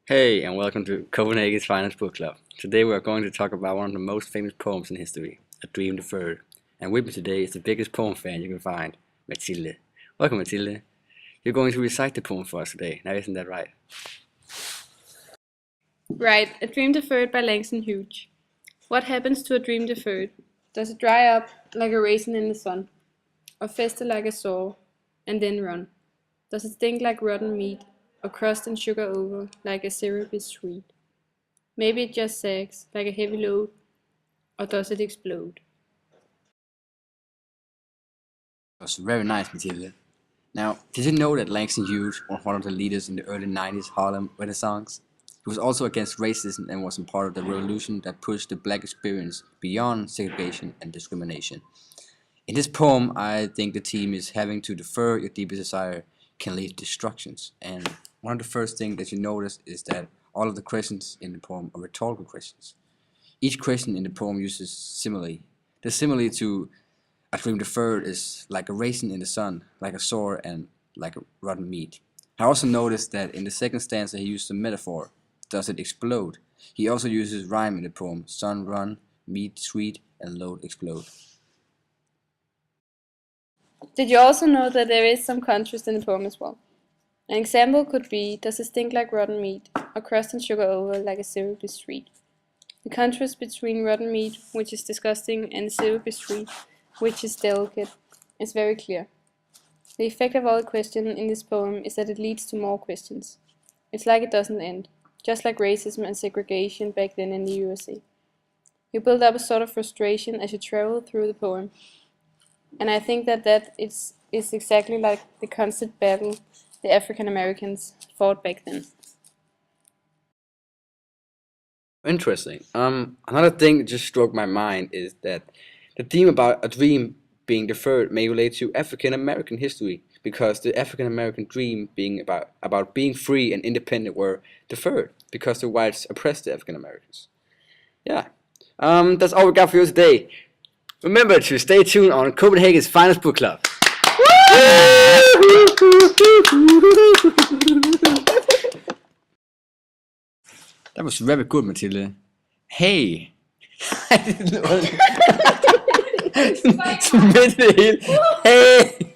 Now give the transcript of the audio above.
Hey, and welcome to Copenhagen's Finest Book Club. Today we are going to talk about one of the most famous poems in history, A Dream Deferred. And with me today is the biggest poem fan you can find, Mathilde. Welcome, Mathilde. You're going to recite the poem for us today. Now, isn't that right? Right, A Dream Deferred by Langston Hughes. What happens to a dream deferred? Does it dry up like a raisin in the sun, or fester like a sore, and then run? Does it stink like rotten meat, or crust and sugar over like a syrupy sweet? Maybe it just sags like a heavy load, or does it explode? It was very nice, Mathilde. Now, did you know that Langston Hughes was one of the leaders in the early 90s Harlem Renaissance? He was also against racism and was a part of the revolution that pushed the black experience beyond segregation and discrimination. In this poem, I think the theme is having to defer your deepest desire can lead to destructions. And one of the first things that you notice is that all of the questions in the poem are rhetorical questions. Each question in the poem uses simile. The simile to a dream deferred is like a raisin in the sun, like a sore, and like a rotten meat. I also noticed that in the second stanza he used a metaphor. Does it explode? He also uses rhyme in the poem. Sun run, meat sweet, and load explode. Did you also know that there is some contrast in the poem as well? An example could be, does it stink like rotten meat, or crust and sugar over like a syrupy sweet? The contrast between rotten meat, which is disgusting, and syrupy sweet, which is delicate, is very clear. The effect of all the question in this poem is that it leads to more questions. It's like it doesn't end, just like racism and segregation back then in the USA. You build up a sort of frustration as you travel through the poem, and I think that is exactly like the constant battle the African Americans fought back then. Interesting. Another thing that just struck my mind is that the theme about a dream being deferred may relate to African American history because the African American dream being about being free and independent were deferred because the whites oppressed the African Americans. Yeah. That's all we got for you today. Remember to stay tuned on Copenhagen's Finest Book Club. That was very good, Mathilde. Hey! I didn't know. Midt i det hele. Hey!